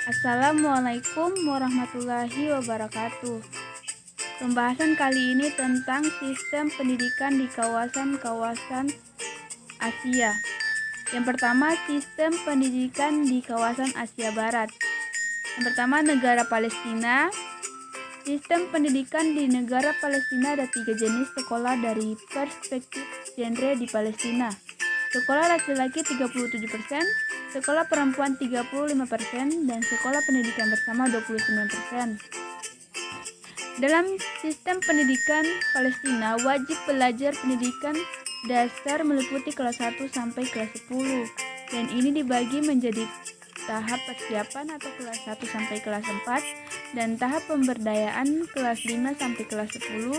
Assalamualaikum warahmatullahi wabarakatuh. Pembahasan kali ini tentang sistem pendidikan di kawasan-kawasan Asia. Yang pertama, sistem pendidikan di kawasan Asia Barat. Yang pertama, negara Palestina. Sistem pendidikan di negara Palestina ada 3 jenis sekolah dari perspektif genre di Palestina. Sekolah laki-laki 37%, sekolah perempuan 35%, dan sekolah pendidikan bersama 29%. Dalam sistem pendidikan Palestina, wajib belajar pendidikan dasar meliputi kelas 1 sampai kelas 10, dan ini dibagi menjadi tahap persiapan atau kelas 1 sampai kelas 4, dan tahap pemberdayaan kelas 5 sampai kelas 10,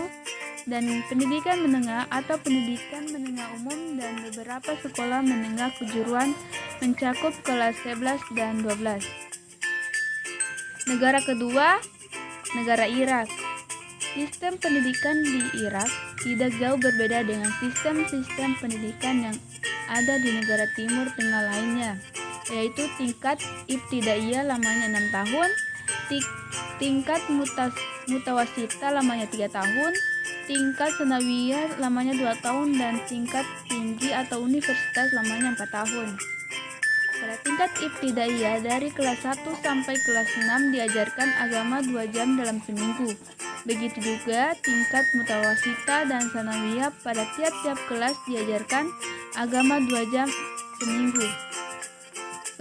dan pendidikan menengah atau pendidikan menengah umum, dan beberapa sekolah menengah kejuruan mencakup kelas 11 dan 12. Negara kedua, negara Irak. Sistem pendidikan di Irak tidak jauh berbeda dengan sistem-sistem pendidikan yang ada di negara Timur Tengah lainnya, yaitu tingkat ibtidaiyah lamanya 6 tahun, tingkat mutawasita lamanya 3 tahun, tingkat sanawiyah lamanya 2 tahun, dan tingkat tinggi atau universitas lamanya 4 tahun. Pada tingkat ibtidaiyah dari kelas 1 sampai kelas 6 diajarkan agama 2 jam dalam seminggu. Begitu juga tingkat mutawasita dan sanawiyah, pada tiap-tiap kelas diajarkan agama 2 jam seminggu.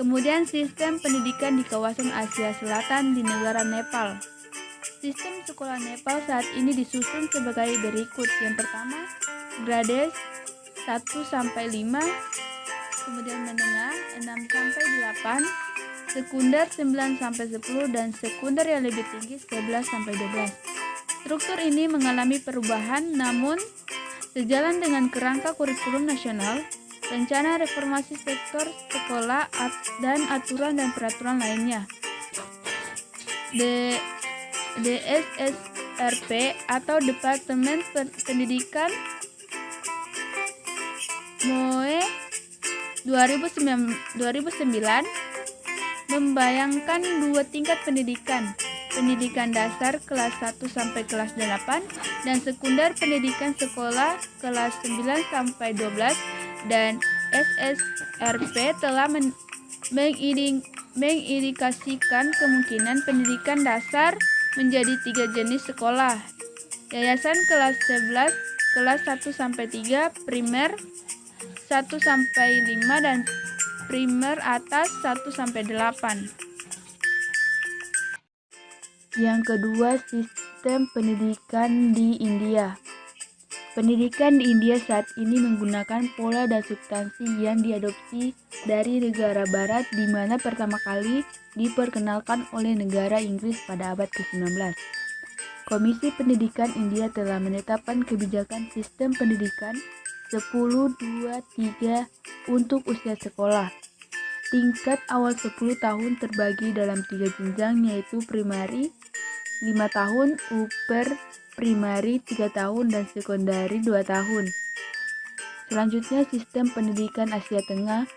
Kemudian sistem pendidikan di kawasan Asia Selatan di negara Nepal. Sistem sekolah Nepal saat ini disusun sebagai berikut. Yang pertama, grades 1 sampai 5, kemudian menengah 6 sampai 8, sekunder 9 sampai 10, dan sekunder yang lebih tinggi 11 sampai 12. Struktur ini mengalami perubahan, namun sejalan dengan kerangka kurikulum nasional, rencana reformasi sektor sekolah, dan aturan dan peraturan lainnya. DSSRP atau Departemen Pendidikan MOE 2009 membayangkan 2 tingkat pendidikan dasar kelas 1 sampai kelas 8, dan sekunder pendidikan sekolah kelas 9 sampai 12, dan SSRP telah mengindikasikan kemungkinan pendidikan dasar menjadi 3 jenis sekolah. Yayasan kelas 11, kelas 1 sampai 3, primer 1 sampai 5, dan primer atas 1 sampai 8. Yang kedua, sistem pendidikan di India. Pendidikan di India saat ini menggunakan pola dan substansi yang diadopsi dari negara barat, di mana pertama kali diperkenalkan oleh negara Inggris pada abad ke-19. Komisi Pendidikan India telah menetapkan kebijakan sistem pendidikan 10-2-3 untuk usia sekolah. Tingkat awal 10 tahun terbagi dalam 3 jenjang, yaitu primari 5 tahun, upper primari 3 tahun, dan sekundari 2 tahun. Selanjutnya, sistem pendidikan Asia Tengah.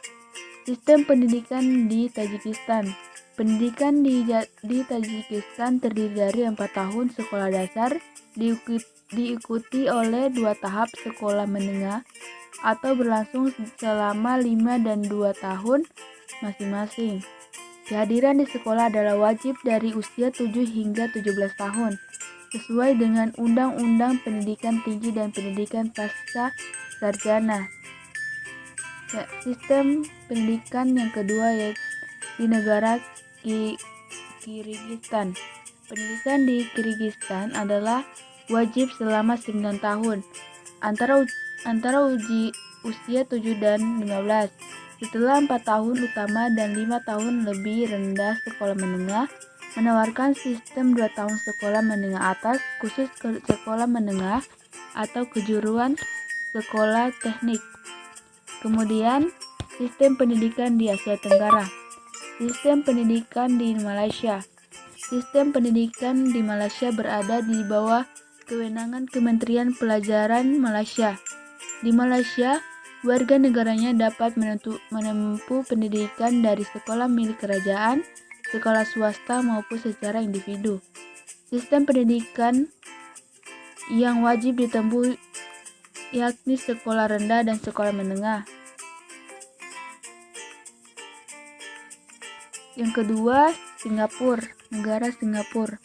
Sistem pendidikan di Tajikistan. Pendidikan di Tajikistan terdiri dari 4 tahun sekolah dasar, diikuti oleh 2 tahap sekolah menengah atau berlangsung selama 5 dan 2 tahun masing-masing. Kehadiran di sekolah adalah wajib dari usia 7 hingga 17 tahun, sesuai dengan Undang-Undang Pendidikan Tinggi dan Pendidikan Pasca Sarjana. Sistem pendidikan yang kedua yaitu di negara Kirgistan. Pendidikan di Kirgistan adalah wajib selama 9 tahun, antara usia 7 dan 15. Setelah 4 tahun utama dan 5 tahun lebih rendah sekolah menengah, menawarkan sistem 2 tahun sekolah menengah atas khusus sekolah menengah atau kejuruan sekolah teknik. Kemudian, sistem pendidikan di Asia Tenggara. Sistem pendidikan di Malaysia. Sistem pendidikan di Malaysia berada di bawah kewenangan Kementerian Pelajaran Malaysia. Di Malaysia, warga negaranya dapat menempuh pendidikan dari sekolah milik kerajaan sekolah swasta maupun secara individu. Sistem pendidikan yang wajib ditempuh yakni sekolah rendah dan sekolah menengah. Yang kedua, Singapura, negara Singapura.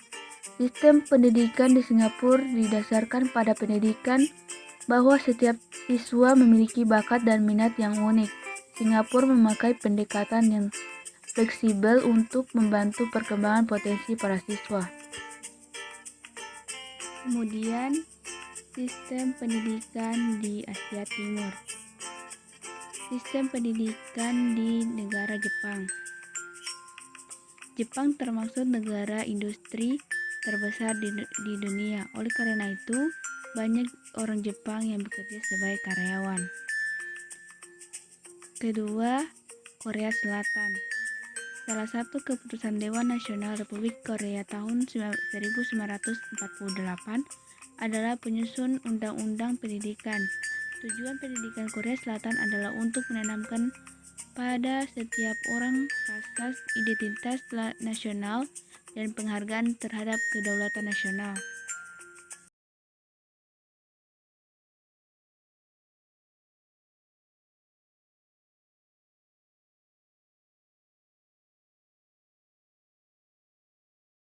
Sistem pendidikan di Singapura didasarkan pada pendidikan bahwa setiap siswa memiliki bakat dan minat yang unik. Singapura memakai pendekatan yang fleksibel untuk membantu perkembangan potensi para siswa. Kemudian, sistem pendidikan di Asia Timur. Sistem pendidikan di negara Jepang. Jepang termasuk negara industri terbesar di dunia. Oleh karena itu, banyak orang Jepang yang bekerja sebagai karyawan. Kedua, Korea Selatan. Salah satu keputusan Dewan Nasional Republik Korea tahun 1948 adalah penyusun Undang-Undang Pendidikan. Tujuan pendidikan Korea Selatan adalah untuk menanamkan pada setiap orang asas identitas nasional dan penghargaan terhadap kedaulatan nasional.